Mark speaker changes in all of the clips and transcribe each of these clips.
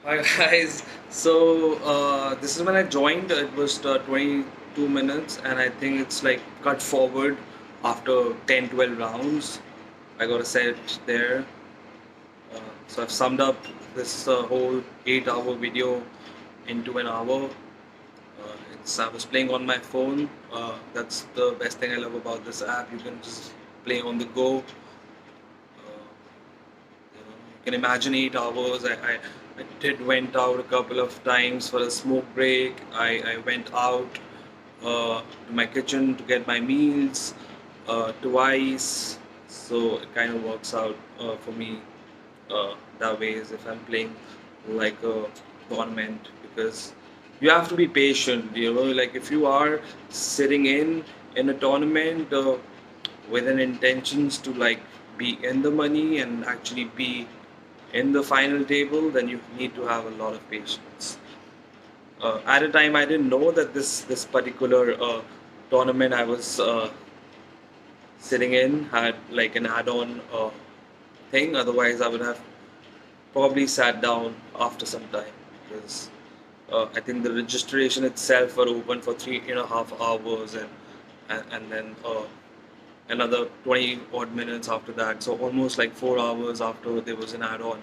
Speaker 1: Hi guys. So this is when I joined. It was 22 minutes, and I think it's like cut forward after 10-12 rounds. I got a set there. So I've summed up this whole 8-hour video into an hour. I was playing on my phone. That's the best thing I love about this app. You can just play on the go. You can imagine 8 hours. I did went out a couple of times for a smoke break. I went out to my kitchen to get my meals twice. So it kind of works out for me that way is if I'm playing like a tournament because you have to be patient. Like if you are sitting in a tournament with an intentions to like be in the money and actually be in the final table, then you need to have a lot of patience. At a time, I didn't know that this particular tournament I was sitting in had like an add-on thing. Otherwise, I would have probably sat down after some time because I think the registration itself were open for 3.5 hours and then another 20 odd minutes after that. So almost like 4 hours after there was an add-on.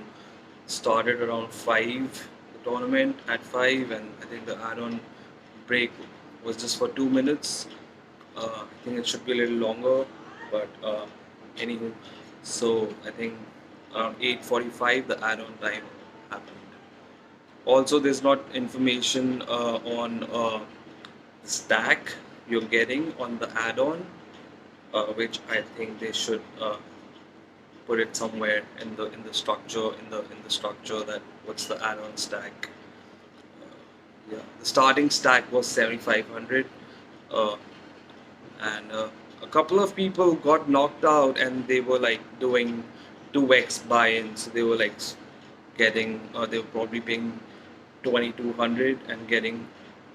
Speaker 1: Started around 5, the tournament at 5, and I think the add-on break was just for 2 minutes. I think it should be a little longer, but anywho, so I think around 8:45 the add-on time happened. Also, there's not information on the stack you're getting on the add-on, which I think they should put it somewhere in the structure that what's the add-on stack. Yeah, the starting stack was 7,500, uh, and a couple of people got knocked out, and they were like doing 2x buy-ins. So they were like getting, they were probably paying 2,200 and getting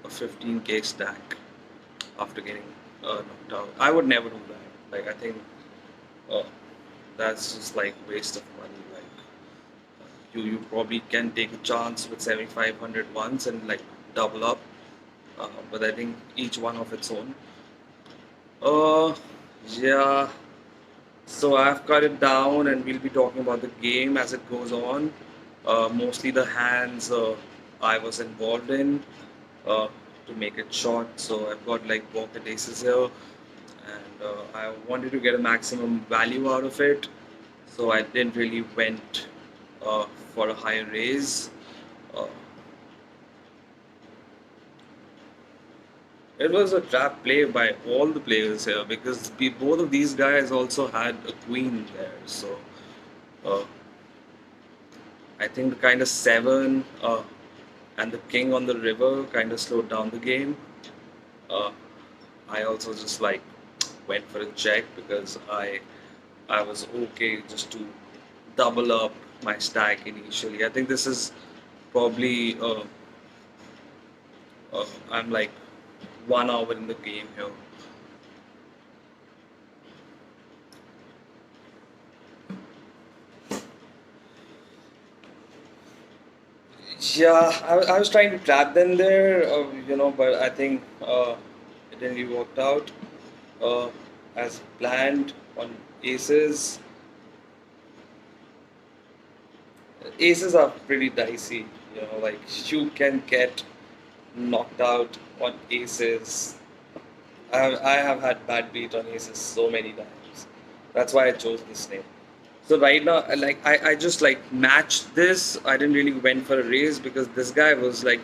Speaker 1: a 15k stack after getting knocked out. I would never do that. Like I think uh, that's just like waste of money. Like you probably can take a chance with 7,500 once and like double up, but I think each one of its own. Uh, yeah. So I've cut it down, and we'll be talking about the game as it goes on. Mostly the hands I was involved in uh, to make it short. So I've got like pocket aces here, and I wanted to get a maximum value out of it. So I didn't really went uh, for a higher raise. Uh, it was a trap play by all the players here because both of these guys also had a queen there. So uh, I think the kind of seven and the king on the river kind of slowed down the game. Uh, I also just like went for a check because I was okay just to double up my stack initially. I think this is probably I'm like 1 hour in the game here. Yeah, I was trying to trap them there, but I think it didn't really work out uh, as planned on aces. Aces are pretty dicey, like you can get knocked out on aces. I have had bad beat on aces so many times. That's why I chose this name. So right now, I just like matched this. I didn't really went for a raise because this guy was like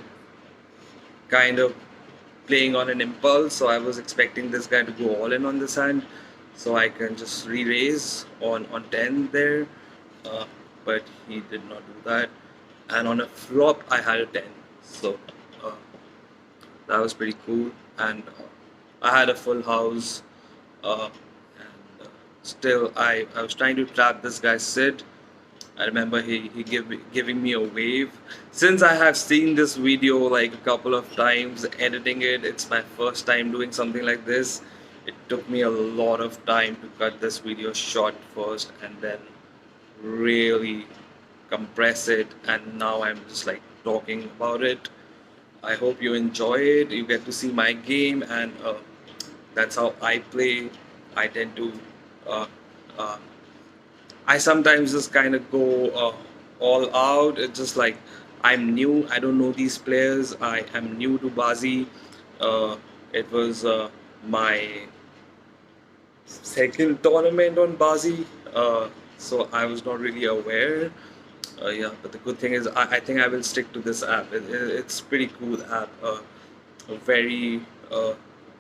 Speaker 1: kind of playing on an impulse. So I was expecting this guy to go all in on this hand, so I can just re-raise on 10 there. Uh, but he did not do that. And on a flop, I had a 10. So uh, that was pretty cool. And I had a full house. And still, I was trying to trap this guy Sid. I remember he giving me a wave. Since I have seen this video like a couple of times, editing it, it's my first time doing something like this. It took me a lot of time to cut this video short first and then really compress it, and now I'm just like talking about it. I hope you enjoy it. You get to see my game, and that's how I play. I tend to uh, uh, I sometimes just kind of go all out. It's just like I'm new. I don't know these players. I am new to Baazi. Uh, it was my second tournament on Baazi, so I was not really aware. Yeah, but the good thing is I think I will stick to this app. It's pretty cool app. Very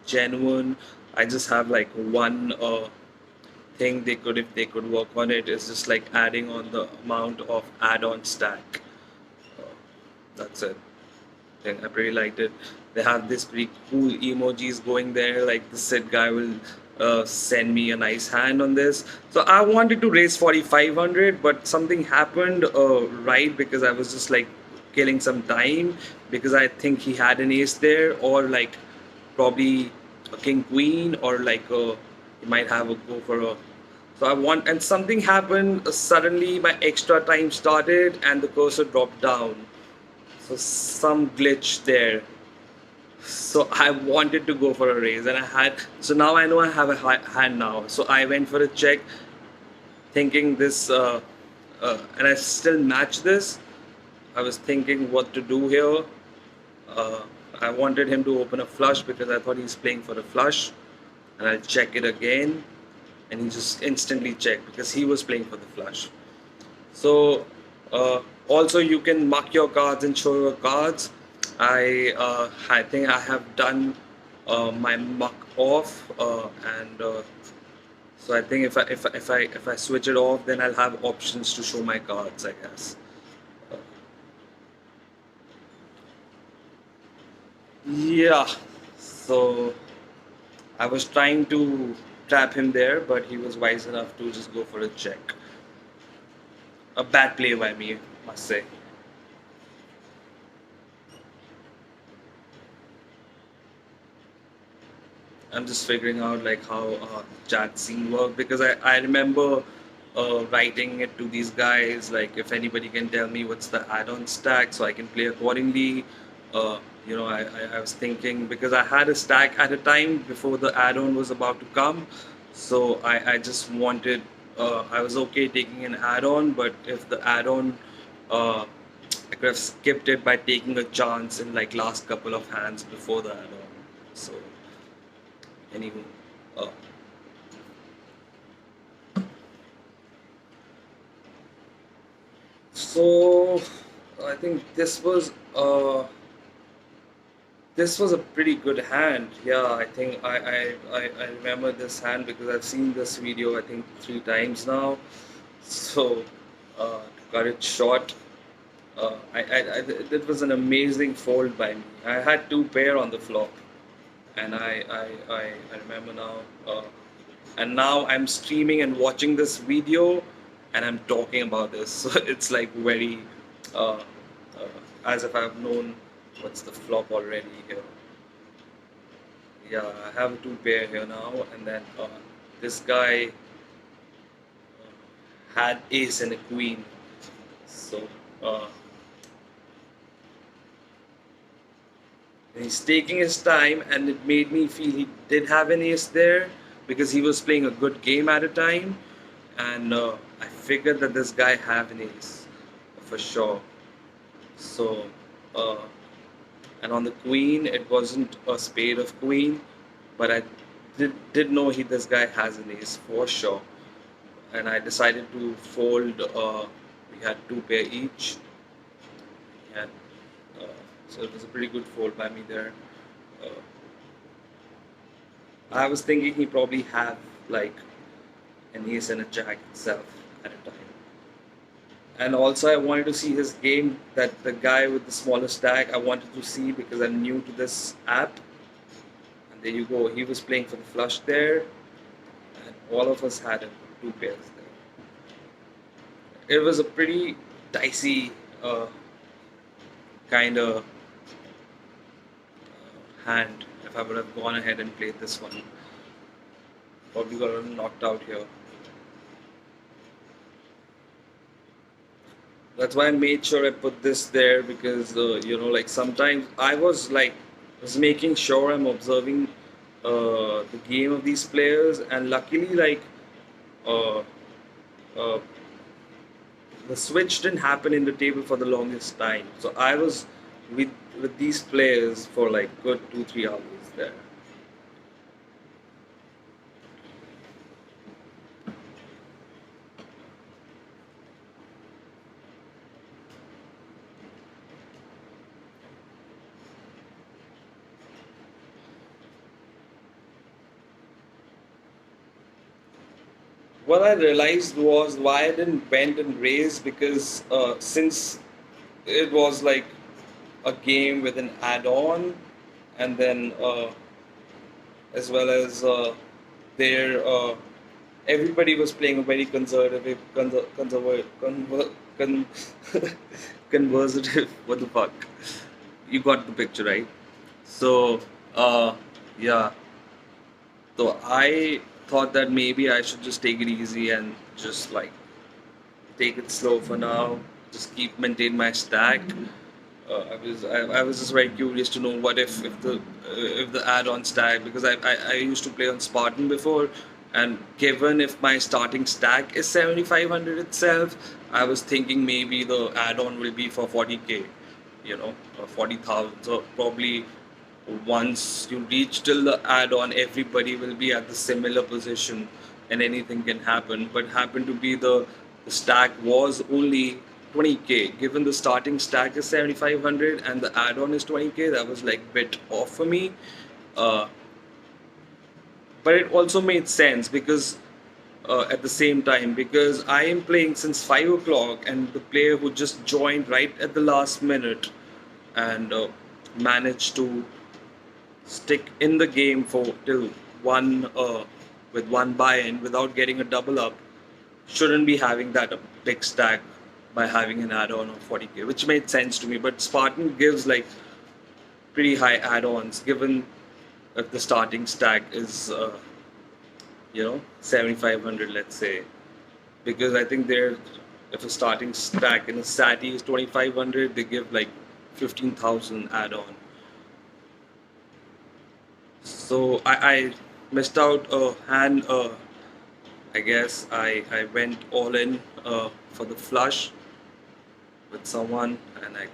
Speaker 1: genuine. I just have like one thing they could, if they could work on it, is just like adding on the amount of add-on stack. Uh, that's it. I pretty liked it. They have this pretty cool emojis going there. Like the Sid guy will send me a nice hand on this. So I wanted to raise 4,500, but something happened right, because I was just like killing some time, because I think he had an ace there, or like probably a king queen, or like he might have a go for a. So I want, and something happened. Suddenly my extra time started and the cursor dropped down. So some glitch there. So I wanted to go for a raise, and I had. So now I know I have a hand now. So I went for a check, thinking this, and I still match this. I was thinking what to do here. Uh, I wanted him to open a flush because I thought he's playing for a flush, and I'll check it again, and he just instantly checked because he was playing for the flush. So also you can mark your cards and show your cards. I think I have done my mark off, and so I think if I switch it off, then I'll have options to show my cards, I guess. Uh, yeah. So I was trying to trap him there, but he was wise enough to just go for a check. A bad play by me, must say. I'm just figuring out like how chat scene work, because I remember writing it to these guys like, if anybody can tell me what's the add-on stack so I can play accordingly. I was thinking, because I had a stack at a time before the add-on was about to come, so I just wanted, I was okay taking an add-on, but if the add-on I could have skipped it by taking a chance in like last couple of hands before the add-on. So anywho, uh, so I think this was a pretty good hand. Yeah, I think I remember this hand because I've seen this video I think 3 times now. So to cut it short, it was an amazing fold by me. I had two pair on the flop, and I remember now. And now I'm streaming and watching this video, and I'm talking about this. So it's like very, uh, as if I've known what's the flop already here. Yeah, I have a two pair here now, and then this guy had ace and a queen. So uh, he's taking his time, and it made me feel he did have an ace there because he was playing a good game at a time, and I figured that this guy have an ace for sure. So, uh, and on the queen, it wasn't a spade of queen, but I did know this guy has an ace for sure, and I decided to fold. We had two pair each, and uh, so it was a pretty good fold by me there. Uh, I was thinking he probably have like an ace and a jack itself at a time. And also I wanted to see his game, that the guy with the smaller stack I wanted to see because I'm new to this app. And there you go, he was playing for the flush there, and all of us had two pairs there. It was a pretty dicey kind of hand. If I would have gone ahead and played this one, probably got knocked out here. That's why I made sure I put this there because like sometimes I was making sure I'm observing the game of these players, and luckily uh, uh, the switch didn't happen in the table for the longest time. So I was with with these players for like good 2-3 hours there. What I realized was why I didn't bend and raise because since it was like a game with an add-on, and then as well as there everybody was playing a very con- conservative. What the fuck? You got the picture, right? So yeah, so I thought that maybe I should just take it easy and just like take it slow for now. Just keep maintain my stack. I was just very curious to know what if the add-on stack, because I used to play on Spartan before, and given if my starting stack is 7500 itself, I was thinking maybe the add-on will be for 40k, or 40,000. So probably once you reach till the add-on, everybody will be at the similar position, and anything can happen. But happened to be the stack was only 20k. Given the starting stack is 7500 and the add-on is 20k, that was like bit off for me. Uh, but it also made sense because at the same time, because I am playing since 5 o'clock, and the player who just joined right at the last minute and managed to stick in the game for till one with one buy-in without getting a double up shouldn't be having that big stack by having an add-on of 40k, which made sense to me. But Spartan gives like pretty high add-ons given that the starting stack is 7500, let's say, because I think they're if a starting stack in a SATI is 2500, they give like 15,000 add-on. So I missed out and I guess I went all in for the flush with someone, and I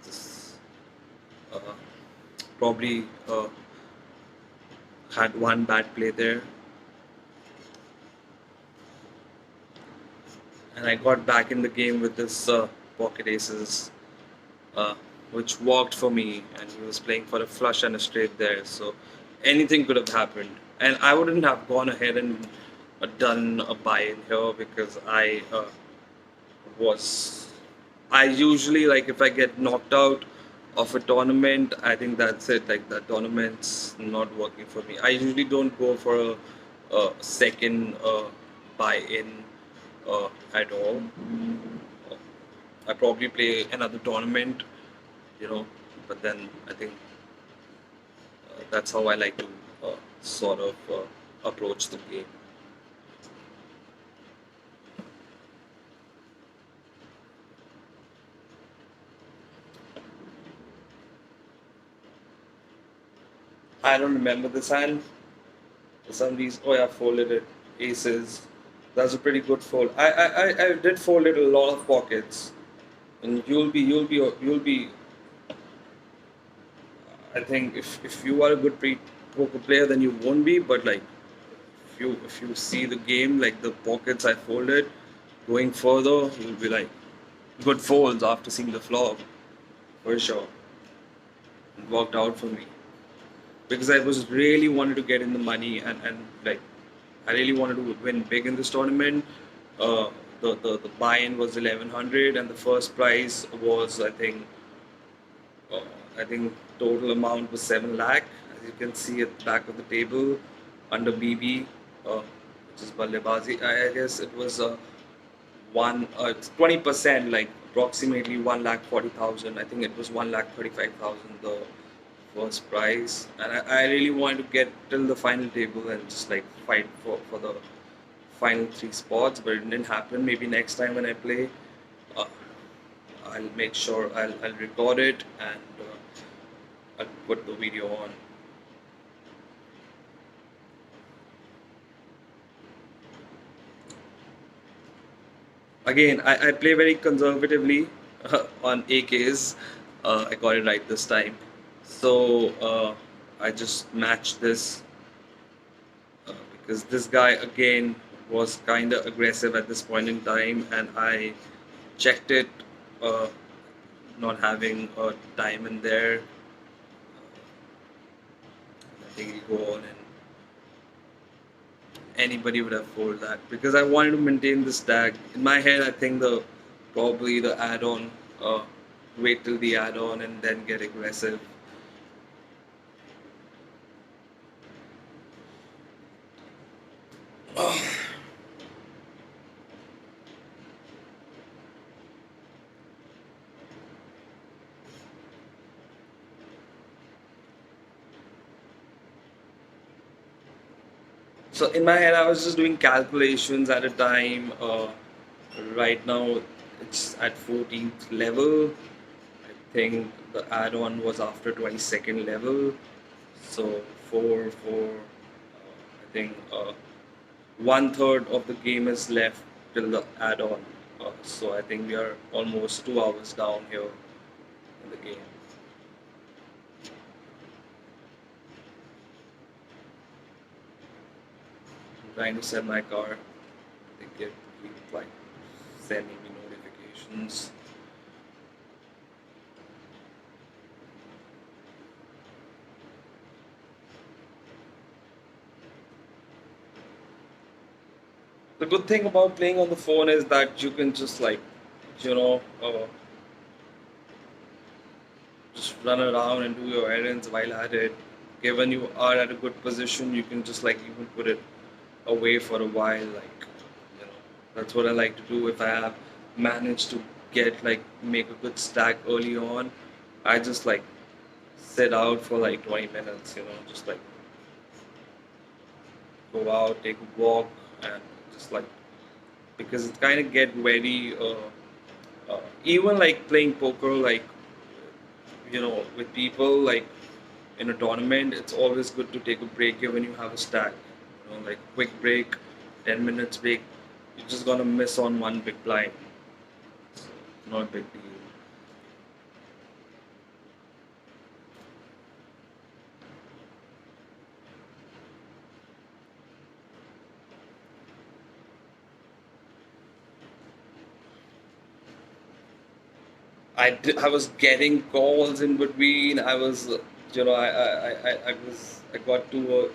Speaker 1: just uh, probably had one bad play there, and I got back in the game with this pocket aces, uh, which worked for me, and he was playing for a flush and a straight there, so anything could have happened, and I wouldn't have gone ahead and done a buy-in here because was I usually, like, if I get knocked out of a tournament, I think that's it. Like, that tournament's not working for me. I usually don't go for a second buy-in at all. Uh, I probably play another tournament, you know, but then I think that's how I like to sort of approach the game. I don't remember this hand. For some reason, oh yeah, folded it. Aces. That's a pretty good fold. I did fold it a lot of pockets, and you'll be. I think if you are a good poker player, then you won't be. But like if you see the game, like the pockets I folded, going further, you'll be like good folds after seeing the flop for sure. It worked out for me because I was really wanted to get in the money, and like I really wanted to win big in this tournament. Uh, the buy-in was 1100, and the first prize was uh, I think total amount was 7 lakh. As you can see at the back of the table under BB, which is Ballebaazi. I guess it was it's 20%, like approximately 1,40,000. I think it was 1,35,000 the first prize, and I really wanted to get till the final table and just like fight for the final three spots, but it didn't happen. Maybe next time when I play, uh, I'll make sure I'll record it and I'll put the video on. Again, I play very conservatively on AKs. I got it right this time. So I just matched this because this guy again was kind of aggressive at this point in time, and I checked it, uh, not having a diamond there. I think you go on and anybody would have folded that because I wanted to maintain the stack. In my head, I think the probably the add-on, wait till the add-on and then get aggressive. So in my head, I was just doing calculations at a time. Right now, it's at 14th level. I think the add-on was after 22nd level. So four. I think 1/3 of the game is left till the add-on. So I think we are almost 2 hours down here in the game. I'm trying to sell my car. They keep like sending me notifications. The good thing about playing on the phone is that you can just like, you know, just run around and do your errands while at it. Given you are at a good position, you can just like even put it away for a while. Like, you know, that's what I like to do. If I have managed to get like make a good stack early on, I just like sit out for like 20 minutes. You know, just like go out, take a walk, and just like because it kind of get very even like playing poker like with people like in a tournament, it's always good to take a break here when you have a stack. Like quick break, 10 minutes break. You're just gonna miss on one big blind. So, not a big deal. I was getting calls in between. I was, I got two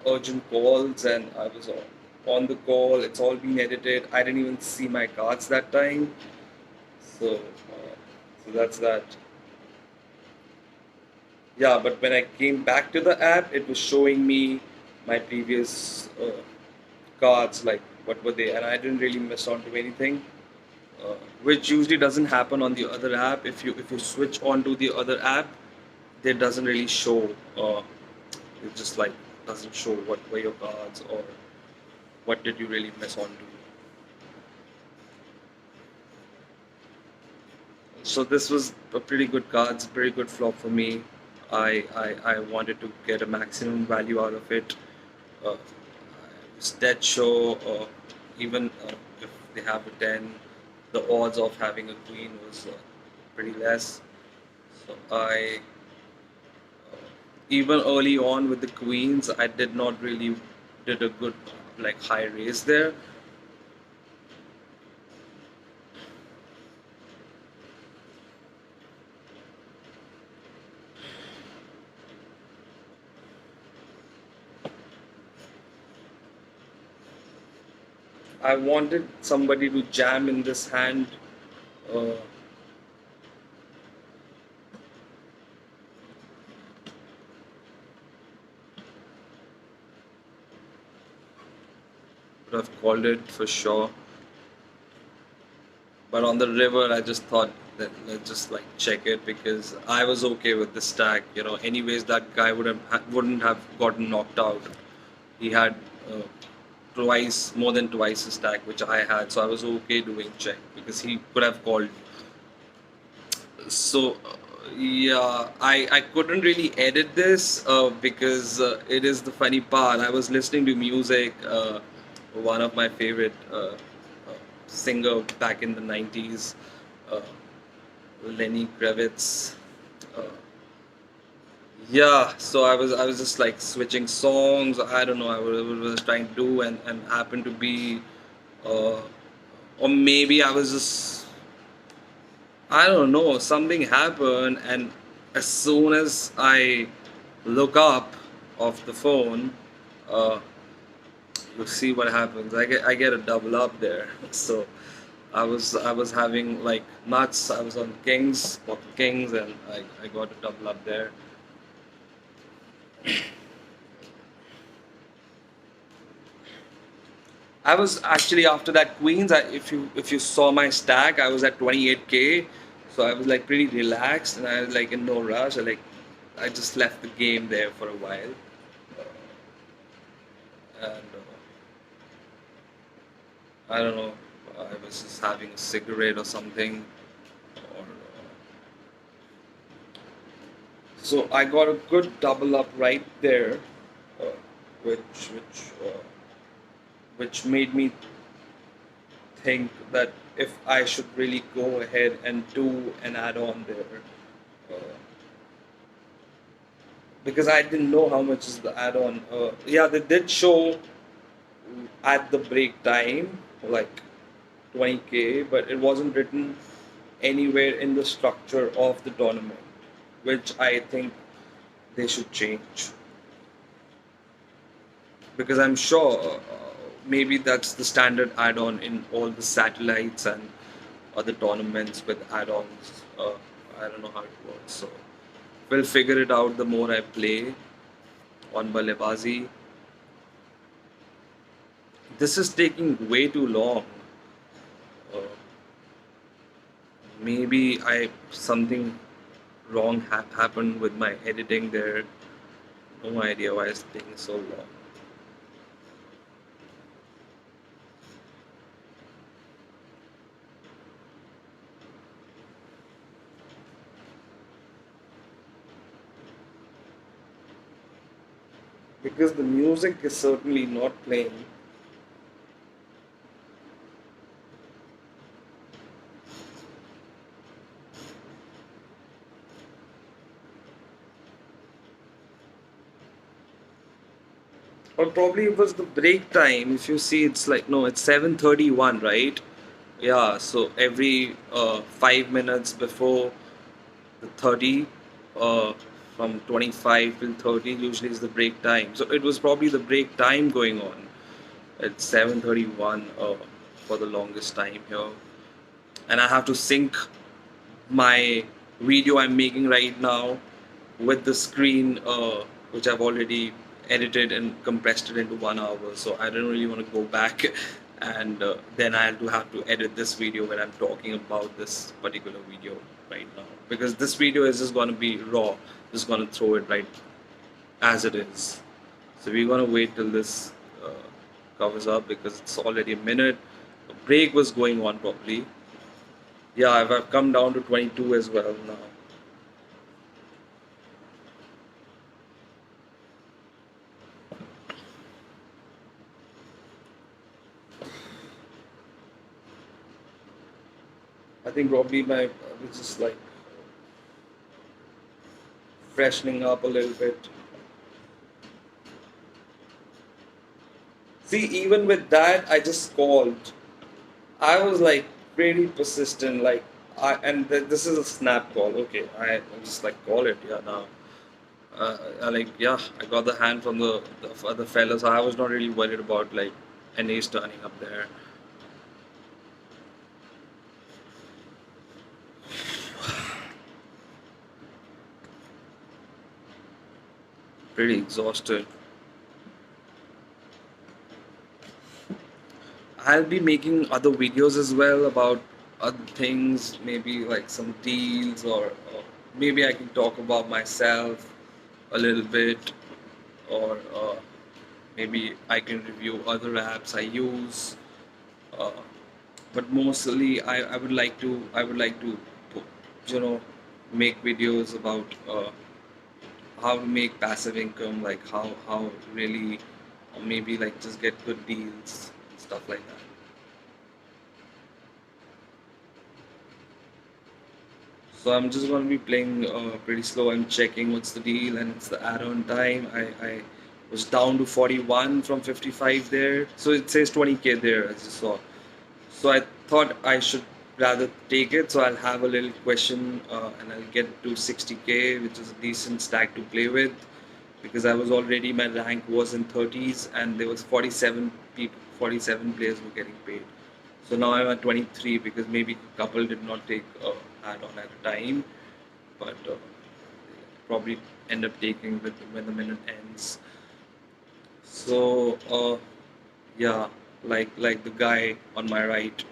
Speaker 1: urgent calls and I was on the call. It's all been edited. I didn't even see my cards that time. So that's that. Yeah, but when I came back to the app, it was showing me my previous cards, like what were they, and I didn't really miss on to anything. Which usually doesn't happen on the other app. If you switch on to the other app, it doesn't really show. It just like doesn't show what were your cards or what did you really miss on to. So this was a pretty good cards, pretty good flop for me. I wanted to get a maximum value out of it. It's dead show, even if they have a 10, the odds of having a queen was pretty less. So even early on with the queens, I did not really did a good like high raise there. I wanted somebody to jam in this hand. Uh, would have called it for sure. But on the river, I just thought that let's just like check it because I was okay with the stack. Anyways, that guy wouldn't have gotten knocked out. He had more than twice the stack which I had, so I was okay doing check because he could have called Yeah, I couldn't really edit this because it is the funny part. I was listening to music. One of my favorite singer back in the 90s, uh, Lenny Kravitz. Uh, yeah, so I was just like switching songs. I don't know. I was trying to do and happened to be, uh, or maybe I was just, I don't know, something happened, and as soon as I look up off the phone, uh, you see what happens. I get a double up there. So I was having like nuts. I was on Kings, bought Kings, and I got a double up there. I was actually after that Queens. If you saw my stack, I was at 28K, so I was like pretty relaxed, and I was like in no rush. I just left the game there for a while, and I don't know. I was just having a cigarette or something, or so I got a good double up right there, uh, which made me think that if I should really go ahead and do an add-on there, uh, because I didn't know how much is the add-on. Yeah, they did show at the break time like 20K, but it wasn't written anywhere in the structure of the tournament, which I think they should change because I'm sure maybe that's the standard add-on in all the satellites and other tournaments with add-ons. I don't know how it works, so we'll figure it out the more I play on Ballebaazi. This is taking way too long. Uh, Maybe I something wrong happened with my editing there. No idea why it's taking so long. Because the music is certainly not playing. Or probably it was the break time. If you see, it's like no, it's 7:31, right? Yeah. So every 5 minutes before the 30, uh, from 25 till 30, usually is the break time. So it was probably the break time going on at 7:31 for the longest time here, and I have to sync my video I'm making right now with the screen, which I've already edited and compressed it into 1 hour. So I don't really want to go back and then I'll have to edit this video when I'm talking about this particular video right now because this video is just going to be raw. Just going to throw it right as it is. So we're going to wait till this covers up because it's already a minute. The break was going on properly. Yeah, I've come down to 22 as well now. I think probably I was just like freshening up a little bit. See, even with that, I just called. I was like pretty persistent. Like, this is a snap call. Okay, I just like call it. Yeah, now. I got the hand from the other fellas. I was not really worried about like an ace turning up there. Pretty exhausted. I'll be making other videos as well about other things, maybe like some deals, or maybe I can talk about myself a little bit, or maybe I can review other apps I use. Uh, but mostly, I would like to you know, make videos about how to make passive income, like how really, or maybe like just get good deals, stuff like that. So I'm just gonna be playing pretty slow. I'm checking what's the deal, and it's the add-on time. I was down to 41 from 55 there, so it says 20k there as you saw. So I thought I should rather take it. So I'll have a little question, and I'll get to 60k, which is a decent stack to play with, because I was already, my rank was in 30s, and there was 47 people, 47 players were getting paid. So now I'm at 23 because maybe a couple did not take add-on at a time, but probably end up taking with when the minute ends. So yeah, like the guy on my right,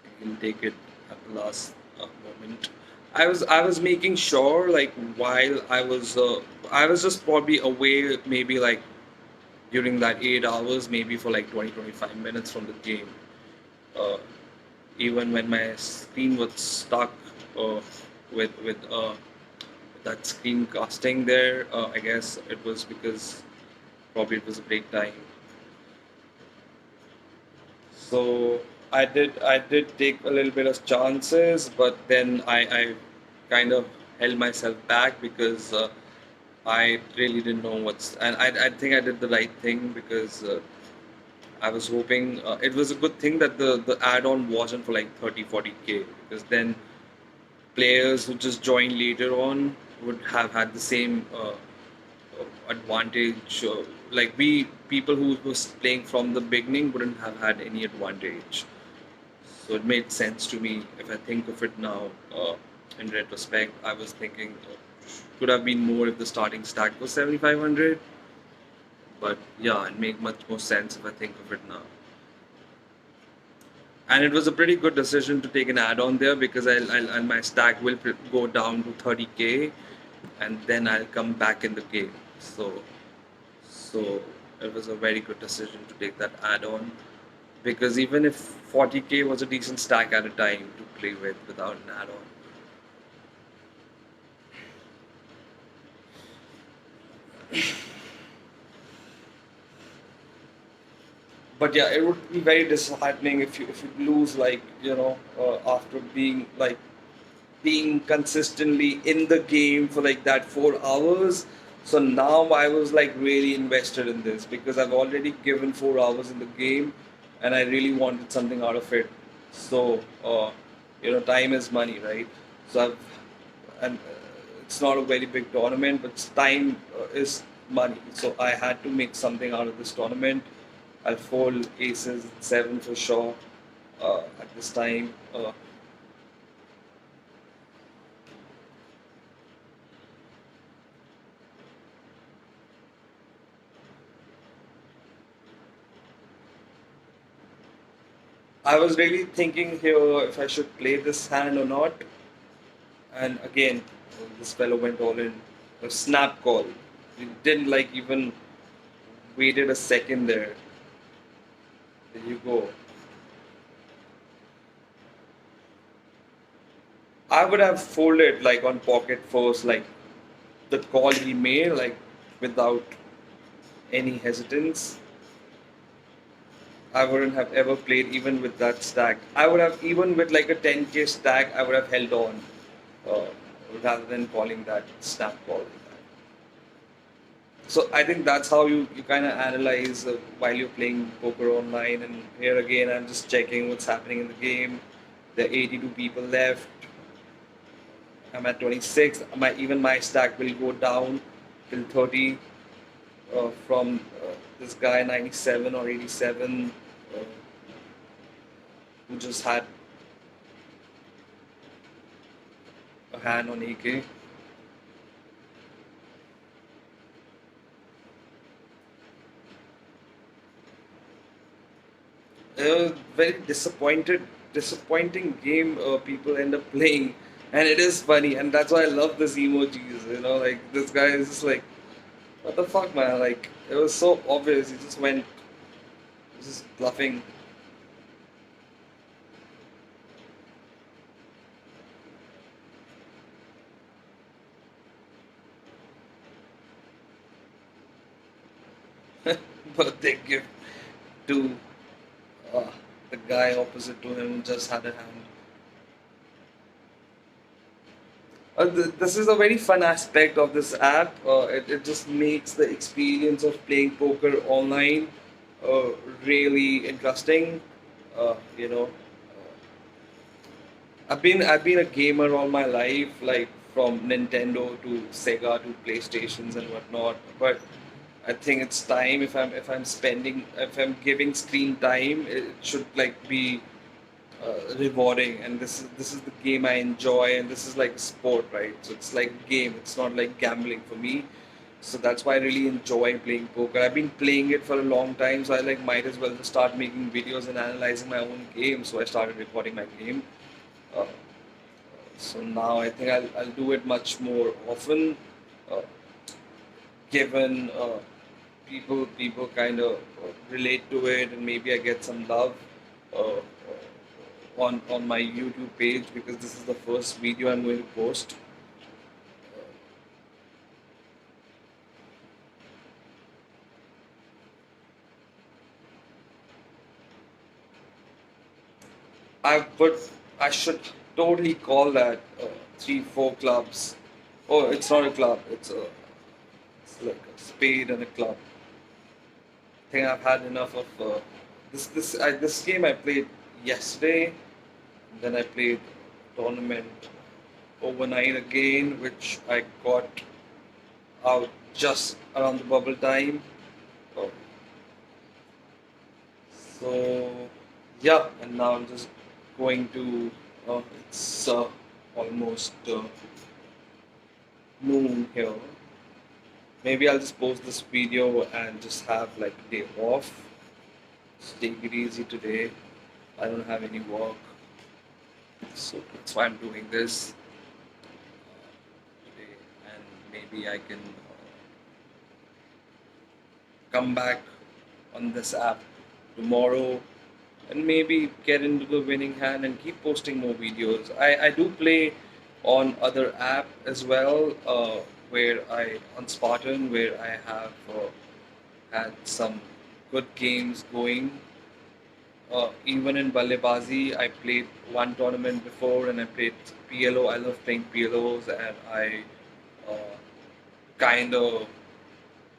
Speaker 1: you can take it at the last moment. I was making sure, like, while I was just probably away, maybe like during that 8 hours, maybe for like 20-25 minutes from the game. Uh, Even when my screen was stuck uh, with that screencasting there, I guess it was because probably it was a break time. So I did take a little bit of chances, but then I kind of held myself back because I really didn't know what's, and I think I did the right thing because I was hoping it was a good thing that the add-on wasn't for like 30-40k, because then players who just joined later on would have had the same advantage. Like we people who was playing from the beginning wouldn't have had any advantage. So it made sense to me. If I think of it now, in retrospect, I was thinking could have been more if the starting stack was 7,500. But yeah, it make much more sense if I think of it now. And it was a pretty good decision to take an add-on there because my stack will go down to 30k, and then I'll come back in the game. So it was a very good decision to take that add-on, because even if 40k was a decent stack at a time to play with without an add-on. But yeah, it would be very disheartening if you lose, like, after being consistently in the game for like that 4 hours. So now I was like really invested in this because I've already given 4 hours in the game, and I really wanted something out of it. So time is money, right? So and it's not a very big tournament, but time is money. So I had to make something out of this tournament. I'll fold aces 7 for sure at this time. I was really thinking here if I should play this hand or not. And again, this fellow went all in. A snap call. He didn't like even waited a second there. There you go. I would have folded like on pocket first, like the call he made, like without any hesitance. I wouldn't have ever played even with that stack. I would have, even with like a 10k stack, I would have held on uh, rather than calling that snap call. So I think that's how you kind of analyze while you're playing poker online. And here again, I'm just checking what's happening in the game. There are 82 people left. I'm at 26. Even my stack will go down till 30 from this guy 97 or 87 uh, who just had a hand on AK. Very disappointing game people end up playing, and it is funny, and that's why I love this emojis. Like this guy is just like, what the fuck, man? Like it was so obvious. He just went, just bluffing. birthday gift to uh, the guy opposite to him just had a hand. This is a very fun aspect of this app. It just makes the experience of playing poker online uh, really interesting. You know, I've been a gamer all my life, like from Nintendo to Sega to PlayStations and whatnot. But I think it's time, if I'm giving screen time, it should like be rewarding, and this is the game I enjoy, and this is like sport, right? So it's like game, it's not like gambling for me. So that's why I really enjoy playing poker. I've been playing it for a long time, so I like might as well just start making videos and analyzing my own game. So I started recording my game. uh, so now I think I'll do it much more often, uh, given people kind of relate to it, and maybe I get some love uh, on my YouTube page, because this is the first video I'm going to post. I would I should totally call that 3 4 clubs. Oh, it's not a club. It's like a spade and a club. I think I've had enough of this game. I played yesterday. Then I played tournament overnight again, which I got out just around the bubble time. Oh, so yeah, and now I'm just going to. It's almost noon here. Maybe I'll just post this video and just have like a day off. Just take it easy today. I don't have any work, so that's why I'm doing this today. And maybe I can come back on this app tomorrow and maybe get into the winning hand and keep posting more videos. I do play on other app as well, where I on Spartan, where I have had some good games going. Even in Ballebaazi, I played one tournament before, and I played PLO. I love playing PLOs, and I uh, kind of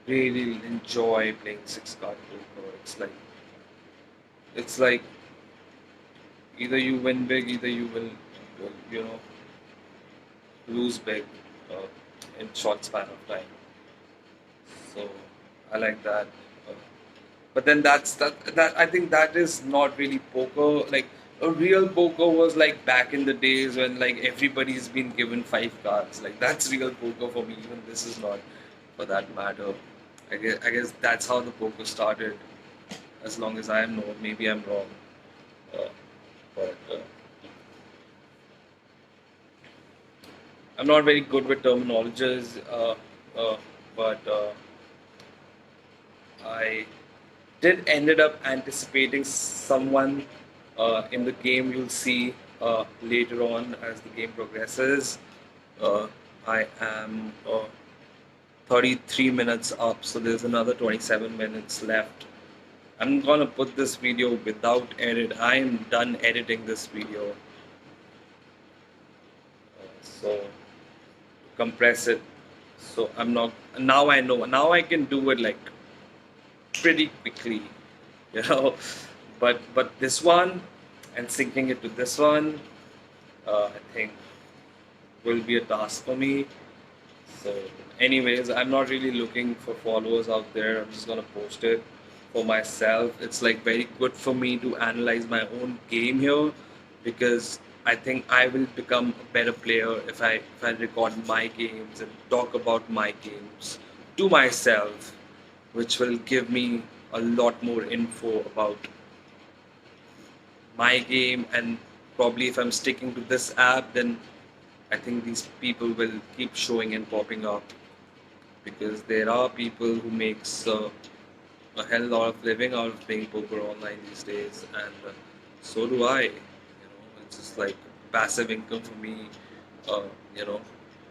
Speaker 1: really enjoy playing six card poker. It's like either you win big, either you will lose big uh, in short span of time. So I like that. Uh, but then that I think that is not really poker. Like a real poker was like back in the days when like everybody's been given 5 cards. Like that's real poker for me. Even this is not, for that matter. I guess that's how the poker started. As long as I know, maybe I'm wrong. Uh, but I'm not very good with terminologies. But I did ended up anticipating someone in the game. You'll see later on as the game progresses. Uh, I am 33 minutes up, so there's another 27 minutes left. I'm gonna put this video without edit. I am done editing this video, so compress it. So I'm not now. I know now I can do it like pretty quickly, you know. But this one and syncing it to this one, I think will be a task for me. So, anyways, I'm not really looking for followers out there. I'm just gonna post it for myself. It's like very good for me to analyze my own game here, because I think I will become a better player if I record my games and talk about my games to myself, which will give me a lot more info about my game. And probably if I'm sticking to this app, then I think these people will keep showing and popping up, because there are people who makes a hell lot of living out of playing poker online these days, and so do I. It's just like passive income for me. Uh, you know,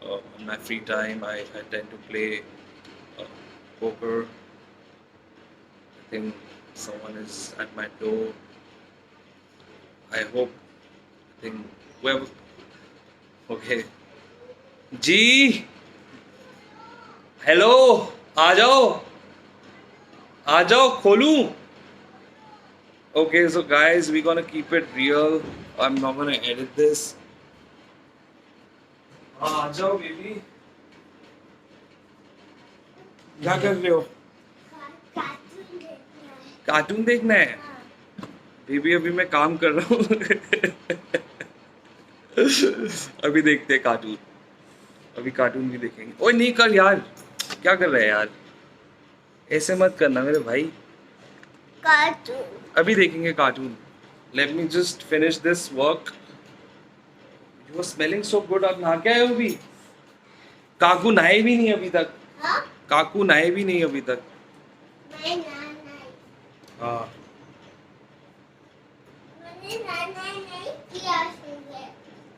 Speaker 1: on my free time, I tend to play uh, poker. think someone is at my door. I hope. I think whoever. Okay. जी hello आ जाओ खोलूं. Okay, so guys, we're gonna keep it real. I'm not gonna edit this. हाँ आ जाओ baby. क्या कर रहे हो? कार्टून देखना है. बेबी अभी मैं काम कर रहा हूँ. अभी देखते हैं कार्टून. अभी कार्टून भी देखेंगे. ओए नहीं कर यार. क्या कर रहे हैं यार? ऐसे मत करना मेरे भाई. कार्टून अभी देखेंगे cartoon. Let me just finish this work. You are smelling so good. आप नहा के आए हो अभी? काकू नहाए भी नहीं अभी तक. काकू नहाए भी नहीं अभी तक. हाँ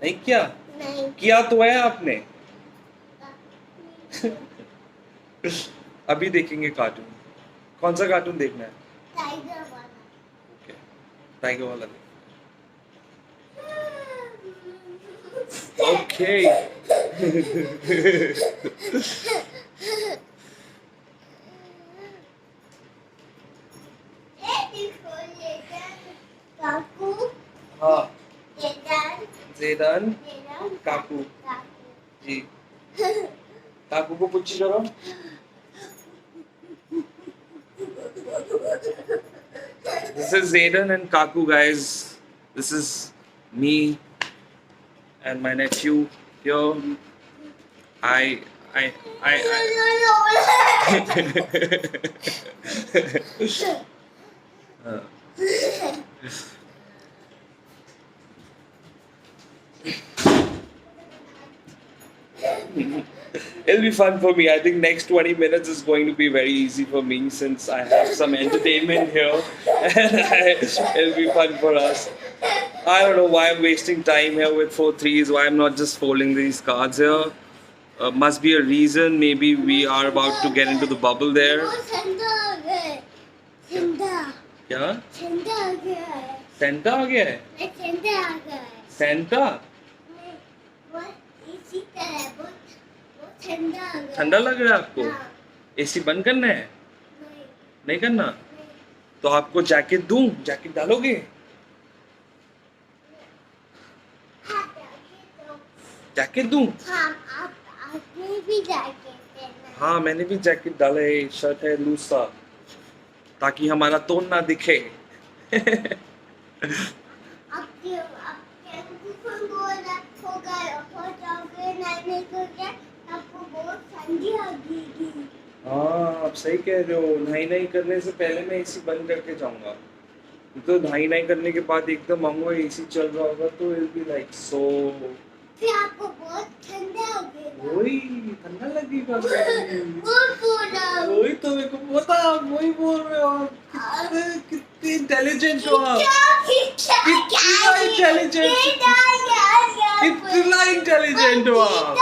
Speaker 1: नहीं किया. नहीं किया तो है आपने. अभी देखेंगे कार्टून. कौन सा कार्टून देखना है? टाइगर वाला. ओके टाइगर वाला. ओके हाँ जेडन काकू जी. काकू को पूछी करो. This is Zayden and Kaku, guys. This is me and my nephew here. I It'll be fun for me. I think next 20 minutes is going to be very easy for me since I have some entertainment here. And it'll be fun for us. I don't know why I'm wasting time here with 4 threes. Why I'm not just folding these cards here. Must be a reason. Maybe we are about to get into the bubble there. क्या? Santa आ गया है. Santa ठंडा लग रहा है आपको? AC बंद करना है? नहीं करना. तो आपको जैकेट दूं? जैकेट डालोगे? जैकेट दूं? आपने भी जैकेट. हाँ मैंने भी जैकेट डाला है. शर्ट है लूज सा ताकि हमारा टोन ना दिखे. हाँ आप सही कह रहे हो. नहाई नहीं करने से पहले मैं एसी बंद करके जाऊंगा. तो नहाई नहीं करने के बाद एकदम आऊंगा एसी चल रहा होगा तो इट बी लाइक सो. फिर आपको बहुत ठंडा लगेगा. वही ठंडा लगेगा. वही तो मेरे को पता. वही बोल रहे हो. कितने इंटेलिजेंट हो आप. कितना इंटेलिजेंट हो आप.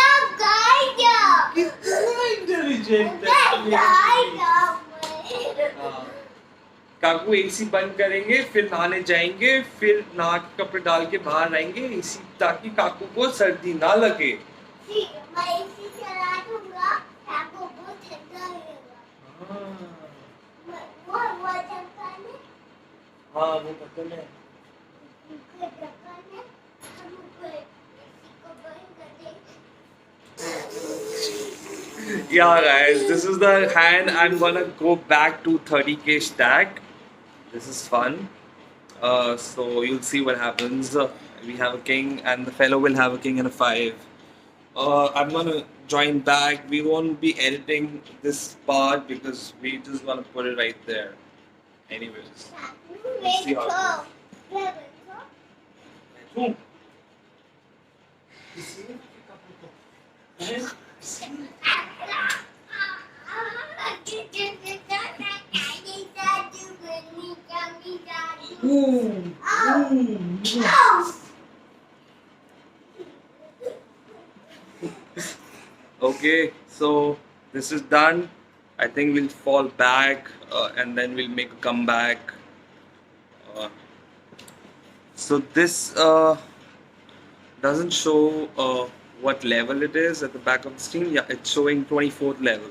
Speaker 1: कितना इंटेलिजेंट है. काकू एसी बंद करेंगे फिर नहाने जाएंगे. फिर नहा के कपड़े डाल के बाहर आएंगे एसी ताकि काकू को सर्दी ना लगे. मैं एसी चला दूंगा. काकू बहुत ठंडा लगेगा. वो ढक्कन है. हाँ वो ढक्कन है. Yeah guys, this is the hand. I'm gonna go back to 30k stack. This is fun. So you'll see what happens. We have a king and the fellow will have a king and a 5. I'm gonna join back. We won't be editing this part because we just gonna put it right there. Anyways, let's see how it goes. Okay, so this is done. I think we'll fall back and then we'll make a comeback. Uh, so this doesn't show what level it is at the back of the screen. Yeah, it's showing 24th level,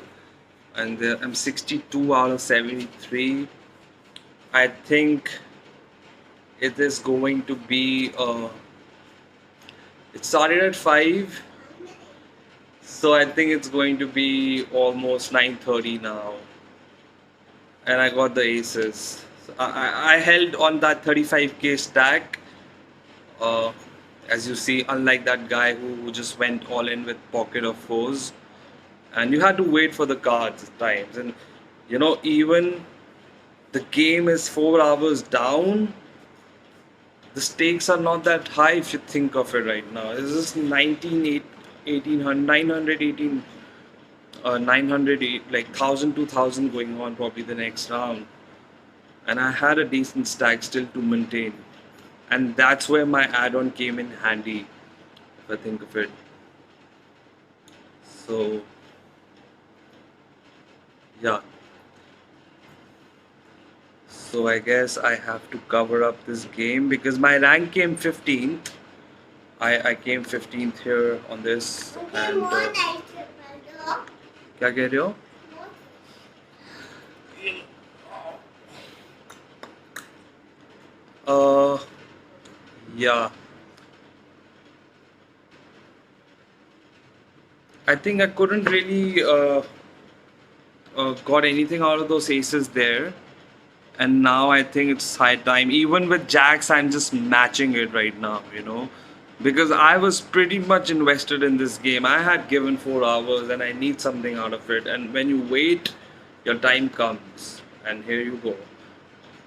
Speaker 1: and I'm 62 out of 73. I think it is going to be. It started at 5, so I think it's going to be almost 9:30 now, and I got the aces. So I held on that 35k stack. Uh, as you see, unlike that guy who just went all in with pocket of fours, and you had to wait for the cards at times. And even the game is 4 hours down. The stakes are not that high if you think of it right now. This is 1800, 918, 908, like 1000, 2000 going on probably the next round. And I had a decent stack still to maintain. And that's where my add-on came in handy, if I think of it. So, yeah. So I guess I have to cover up this game because my rank came 15th. I came 15th here on this. And क्या कह रहे हो? Yeah. I think I couldn't really got anything out of those aces there. And now I think it's high time. Even with jacks, I'm just matching it right now, because I was pretty much invested in this game. I had given 4 hours and I need something out of it. And when you wait, your time comes. And here you go.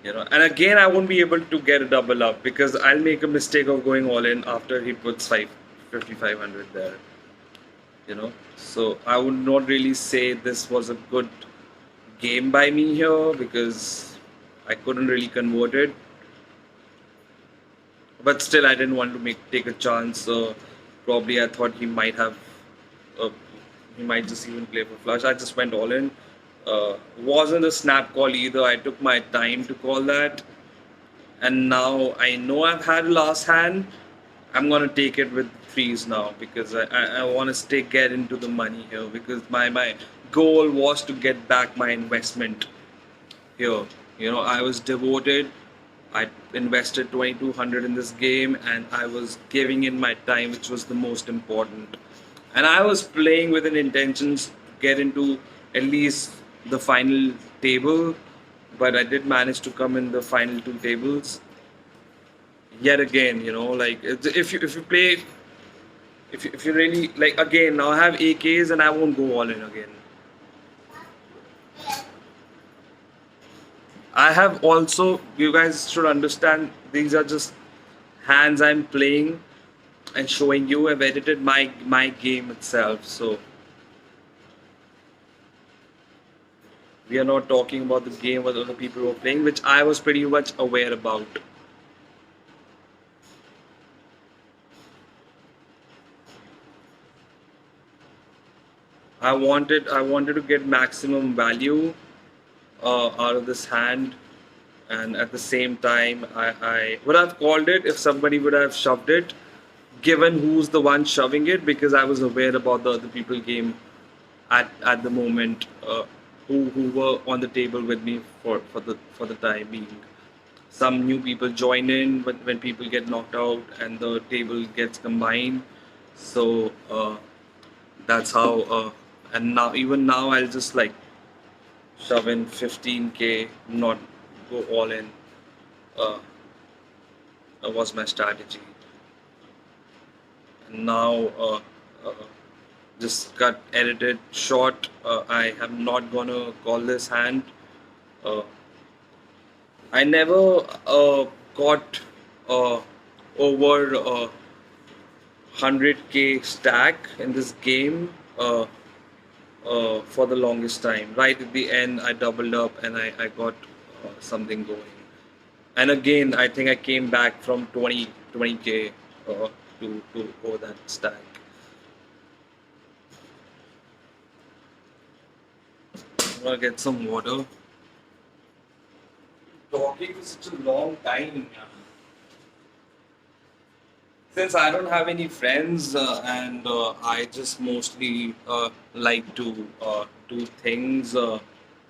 Speaker 1: And again, I won't be able to get a double up because I'll make a mistake of going all in after he puts 5,500 there. So I would not really say this was a good game by me here because I couldn't really convert it. But still, I didn't want to take a chance. So probably I thought uh, he might just even play for flush. I just went all in. Wasn't a snap call either. I took my time to call that. And now I know I've had a last hand. I'm gonna take it with threes now because I want to get into the money here because my goal was to get back my investment here. I was devoted. I invested 2200 in this game and I was giving in my time, which was the most important. And I was playing with an intentions to get into at least the final table, but I did manage to come in the final 2 tables. Yet again, like if you play, if you really like again, now I have AKs and I won't go all in again. I have also, you guys should understand, these are just hands I'm playing and showing you. I've edited my game itself, so we are not talking about the game what other people were playing, which I was pretty much aware about. I wanted to get maximum value out of this hand, and at the same time I would have called it if somebody would have shoved it, given who's the one shoving it, because I was aware about the other people game at the moment who were on the table with me for the time being. Some new people join in when people get knocked out and the table gets combined. So that's how. And now even now I'll just like shove in 15k, not go all in. Uh, that was my strategy. And now just got edited short. I am not gonna call this hand. I never got over 100k stack in this game for the longest time. Right at the end, I doubled up and I got something going. And again, I think I came back from 20k to over that stack. I'll get some water. Talking for such a long time. Since I don't have any friends and I just mostly like to do things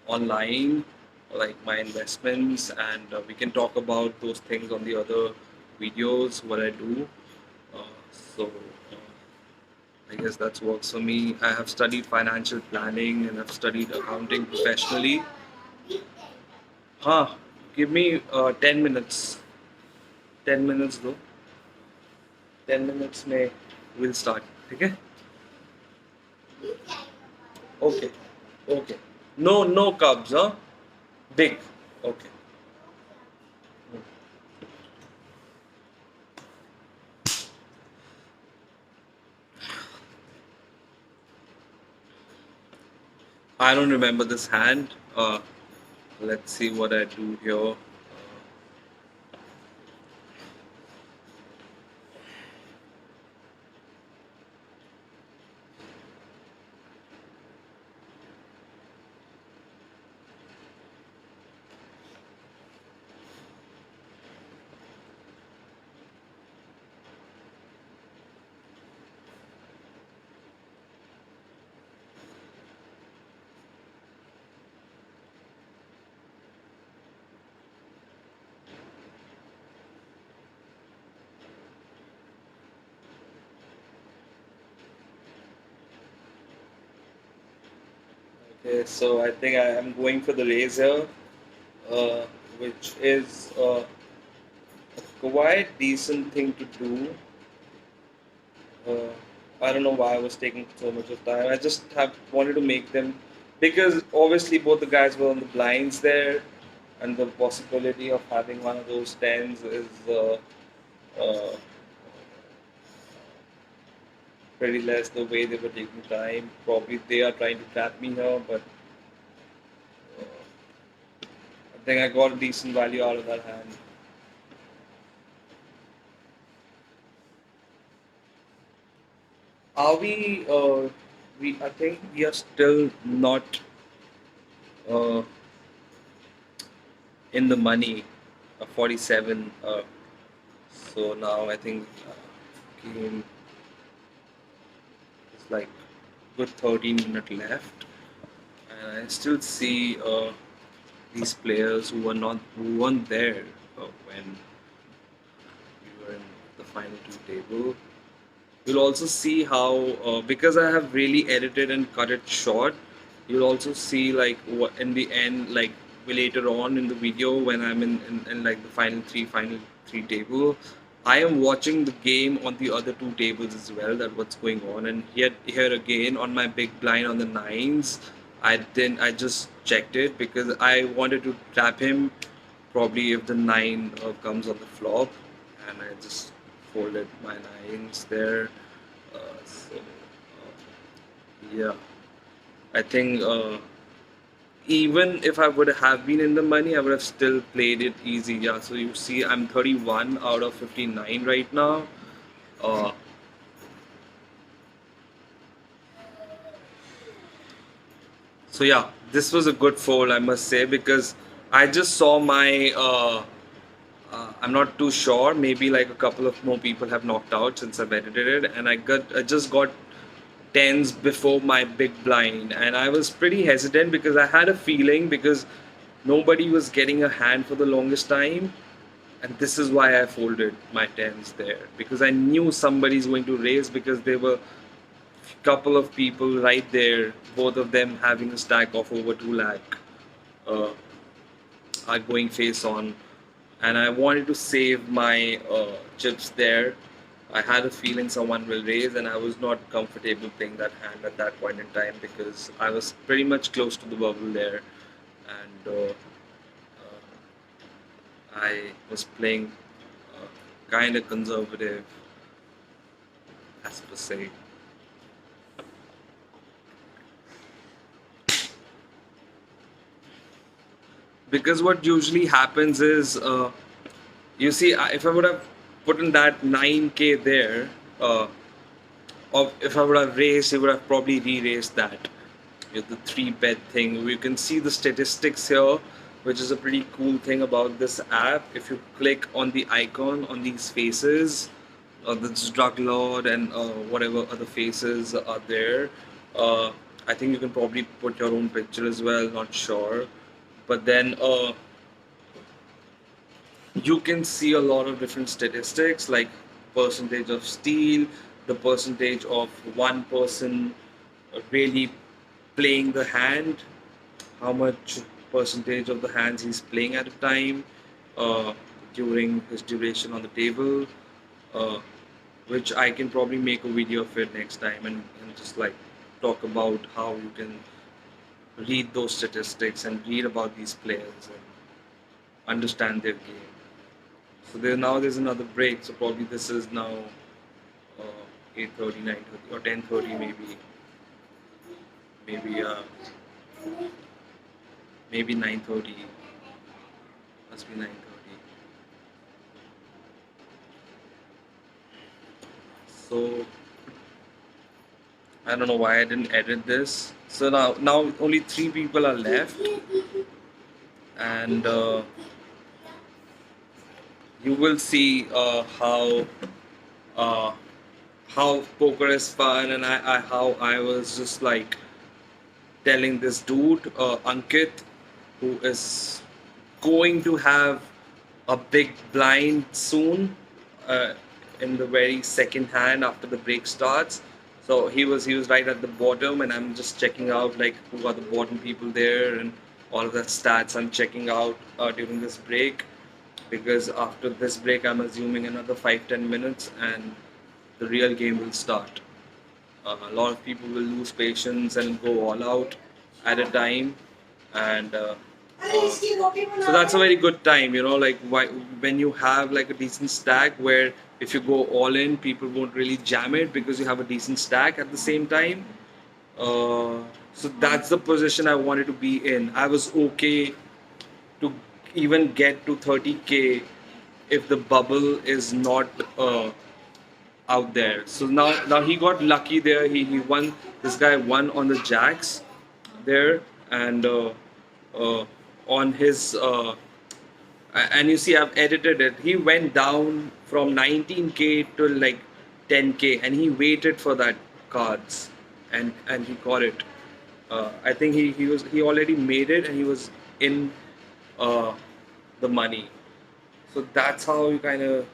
Speaker 1: online, like my investments, and we can talk about those things on the other videos, what I do. I guess that works for me. I have studied financial planning and I've studied accounting professionally. Huh, give me 10 minutes. 10 minutes though. 10 minutes may we'll start. Okay? Okay. Okay. No cubs, huh? Big. Okay. I don't remember this hand. Let's see what I do here. Okay, so I think I am going for the razor, uh, which is a quite decent thing to do. Uh, I don't know why I was taking so much of time. I just have wanted to make them because obviously both the guys were on the blinds there, and the possibility of having one of those tens is uh, pretty less. The way they were taking time, probably they are trying to trap me here, but I think I got a decent value out of that hand. Are we? We I think we are still not uh, in the money. 47. So now I think game is like good 13 minutes left, and I still see these players who weren't there when we were in the final two table. You'll also see how because I have really edited and cut it short. You'll also see like what in the end, like later on in the video when I'm in like the final three table. I am watching the game on the other two tables as well. That what's going on, and here again on my big blind on the nines. I just checked it because I wanted to trap him probably if the nine comes on the flop, and I just folded my nines there. Yeah, I think even if I would have been in the money, I would have still played it easy. Yeah, so you see, I'm 31 out of 59 right now. Uh, so yeah, this was a good fold, I must say, because I just saw my. I'm not too sure. Maybe like a couple of more people have knocked out since I've edited it, and I just got tens before my big blind, and I was pretty hesitant because I had a feeling because nobody was getting a hand for the longest time, and this is why I folded my tens there because I knew somebody's going to raise because there were a couple of people right there, both of them having a stack of over 2 lakh uh, are going face on, and I wanted to save my chips there. I had a feeling someone will raise, and I was not comfortable playing that hand at that point in time because I was pretty much close to the bubble there, and I was playing kind of conservative, as per se. Because what usually happens is, you see, if I would have put in that 9k there, or if I would have raised, he would have probably re-raised that. with the three bet thing. We can see the statistics here, which is a pretty cool thing about this app. If you click on the icon on these faces, this drug lord and whatever other faces are there, uh, I think you can probably put your own picture as well. Not sure, but then you can see a lot of different statistics like percentage of steal, the percentage of one person really playing the hand, how much percentage of the hands he's playing at a time uh, during his duration on the table, uh, which I can probably make a video of it next time and just like talk about how you can read those statistics and read about these players and understand their game. So there's another break. So probably this is now 8:30, 9:30, or 10:30 maybe. Maybe uh, maybe 9:30. Must be 9:30. So I don't know why I didn't edit this. So now only three people are left, and you will see uh, how poker is fun, and how I was just like telling this dude Ankit, who is going to have a big blind soon uh, in the very second hand after the break starts. So he was right at the bottom, and I'm just checking out like who are the bottom people there and all of that stats I'm checking out during this break, because after this break I'm assuming another 5-10 minutes and the real game will start. A lot of people will lose patience and go all out at a time, and so that's a very good time, like when you have like a decent stack where if you go all in, people won't really jam it because you have a decent stack at the same time. So that's the position I wanted to be in. I was okay to even get to 30K if the bubble is not out there. So now he got lucky there. He won. This guy won on the jacks there, and uh, on his and you see I've edited it. He went down from 19K to like 10K, and he waited for that cards, and he got it. I think he already made it, and he was in uh, the money. So that's how you kind of,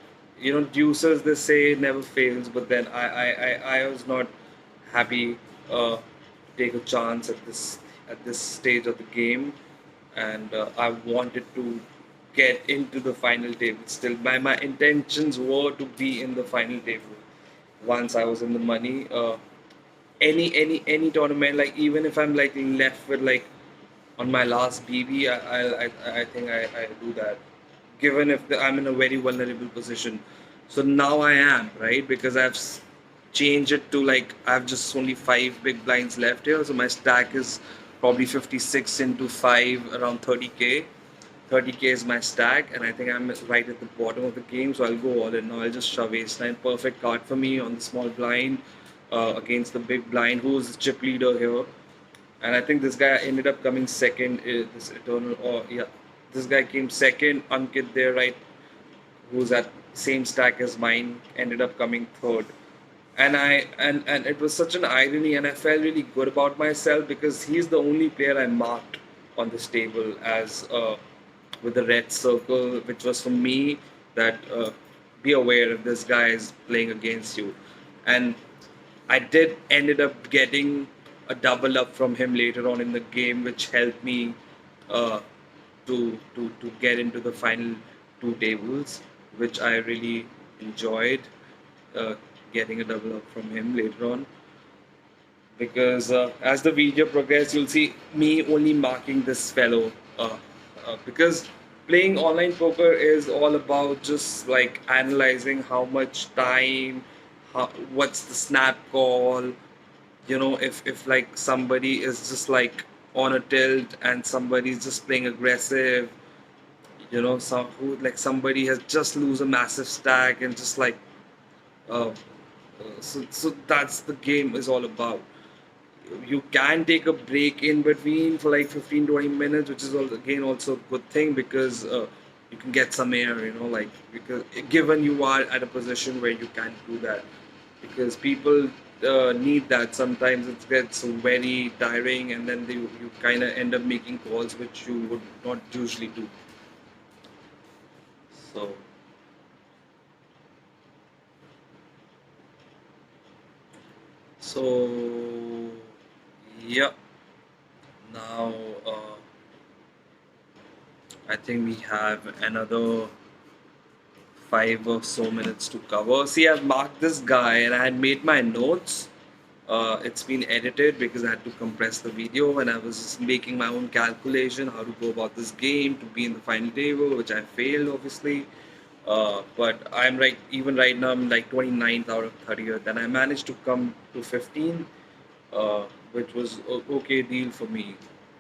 Speaker 1: deuces, they say, never fails. But then I was not happy to take a chance at this stage of the game, and I wanted to get into the final table. Still, my intentions were to be in the final table once I was in the money. Any tournament, like even if I'm like left with like on my last BB, I think I do that, given if I'm in a very vulnerable position. So now I am, right, because I've changed it to like I have just only 5 big blinds left here, so my stack is probably 56 into 5, around 30K. 30K is my stack, and I think I'm right at the bottom of the game, so I'll go all in now. I'll just shove ace nine. Perfect card for me on the small blind against the big blind, who's the chip leader here. And I think this guy ended up coming second. This eternal, this guy came second. Ankit there, right, who's at same stack as mine, ended up coming third. And and it was such an irony, and I felt really good about myself because he's the only player I marked on this table as with the red circle, which was for me that be aware if this guy is playing against you. And I did ended up getting a double up from him later on in the game, which helped me uh, to get into the final 2 tables, which I really enjoyed uh, getting a double up from him later on. Because as the video progresses, you'll see me only marking this fellow. Because playing online poker is all about just like analyzing how much time, what's the snap call, if like somebody is just like on a tilt and somebody's just playing aggressive, somebody has just lose a massive stack and just like so that's the game is all about. You can take a break in between for like 15-20 minutes, which is also, again also a good thing, because you can get some air, like, because given you are at a position where you can't do that, because people need that. Sometimes it gets very tiring, and then you kind of end up making calls which you would not usually do. So, so yeah. Now, I think we have another 5 or so minutes to cover. See, I've marked this guy and I had made my notes. It's been edited because I had to compress the video, and I was just making my own calculation how to go about this game to be in the final table, which I failed obviously. But I'm right, even right now, I'm like 29th out of 30th, and I managed to come to 15, uh, which was okay deal for me.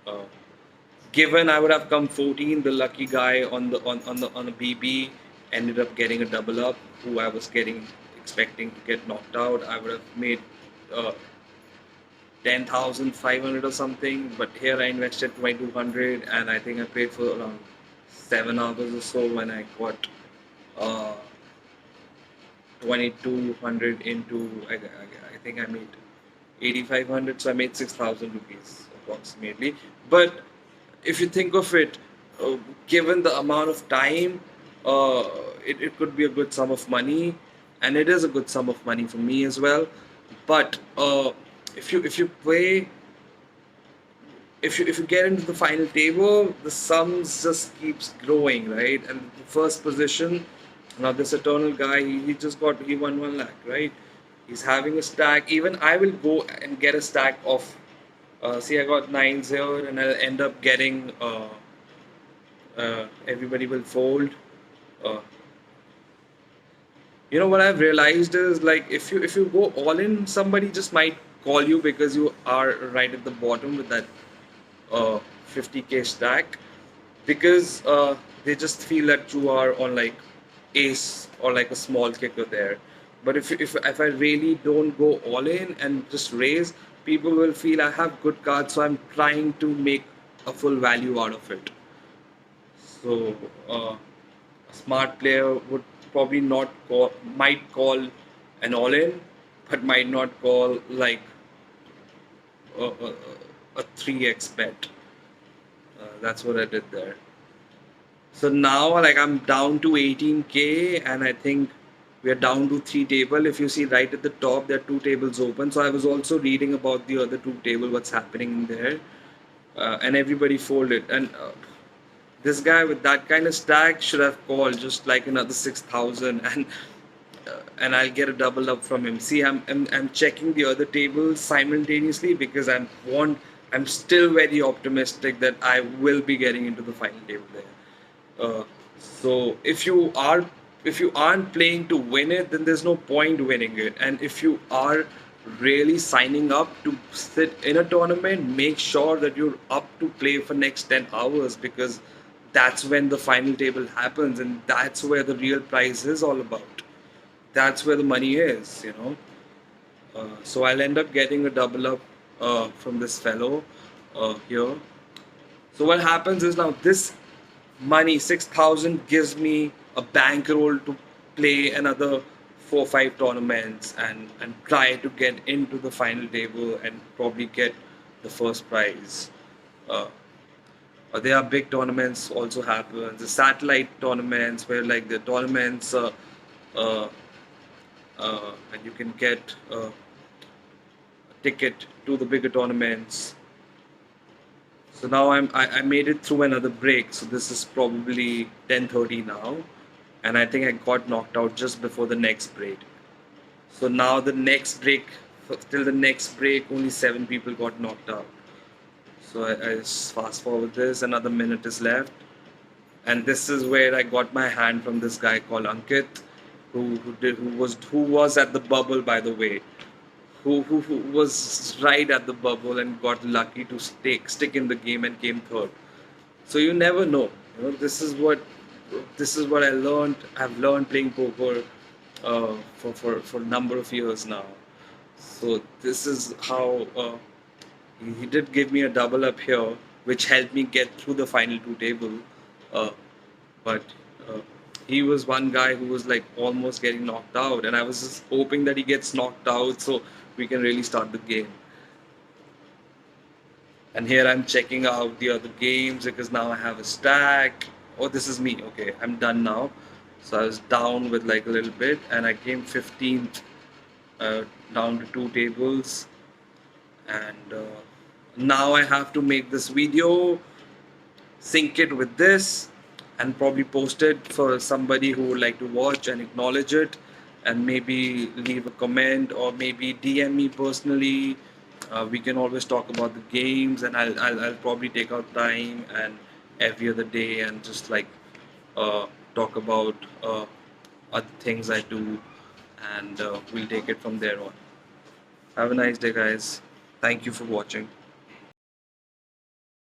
Speaker 1: Uh, Given I would have come 14, the lucky guy on the BB ended up getting a double up, who I was getting expecting to get knocked out. I would have made uh, 10,500 or something, but here I invested 2,200, and I think I paid for around 7 hours or so when I got uh, 2,200 into, I think I made 8,500, so I made 6,000 rupees approximately. But if you think of it, uh, given the amount of time, uh, it could be a good sum of money, and it is a good sum of money for me as well. But if you play, if you get into the final table, the sums just keeps growing, right? And the first position, now this eternal guy, he won 1 lakh, right? He's having a stack. Even I will go and get a stack of. See, I got nines here, and I'll end up getting. Everybody will fold. Uh, what I've realized is, like, if you go all in, somebody just might call you because you are right at the bottom with that 50k stack, because they just feel that you are on like ace or like a small kicker there. But if I really don't go all in and just raise, people will feel I have good cards, so I'm trying to make a full value out of it. So a smart player would probably not call, might call an all in, but might not call like a 3x bet. That's what I did there. So now, like, I'm down to 18k, and I think we are down to 3 table. If you see right at the top, there are 2 tables open. So I was also reading about the other 2 table, what's happening in there, and everybody folded. And this guy with that kind of stack should have called just like another 6,000, and I'll get a double up from him. See, I'm checking the other tables simultaneously because I'm still very optimistic that I will be getting into the final table there. So if you aren't playing to win it, then there's no point winning it. And if you are really signing up to sit in a tournament, make sure that you're up to play for next 10 hours, because that's when the final table happens, and that's where the real prize is all about. That's where the money is. So I'll end up getting a double up from this fellow here. So what happens is, now this money 6,000 gives me a bankroll to play another 4 or 5 tournaments, and try to get into the final table and probably get the first prize. Uh, there are big tournaments also happen. The satellite tournaments, where like the tournaments, uh, and you can get a ticket to the bigger tournaments. So now I made it through another break. So this is probably 10:30 now, and I think I got knocked out just before the next break. So now the next break, till the next break, only 7 people got knocked out. So I just fast forward this. Another minute is left, and this is where I got my hand from this guy called Ankit, who was at the bubble, by the way, who was right at the bubble and got lucky to stick in the game and came third. So you never know. This is what I learned. I've learned playing poker for a number of years now. So this is how. He did give me a double up here, which helped me get through the final two table. Uh, but uh, he was one guy who was like almost getting knocked out, and I was just hoping that he gets knocked out so we can really start the game. And here I'm checking out the other games because now I have a stack. Oh, this is me. Okay, I'm done now. So I was down with like a little bit, and I came 15th, down to two tables. And now I have to make this video, sync it with this, and probably post it for somebody who would like to watch and acknowledge it, and maybe leave a comment or maybe DM me personally. We can always talk about the games, and I'll probably take out time and every other day and just like talk about other things I do, and we'll take it from there on. Have a nice day, guys. Thank you for watching.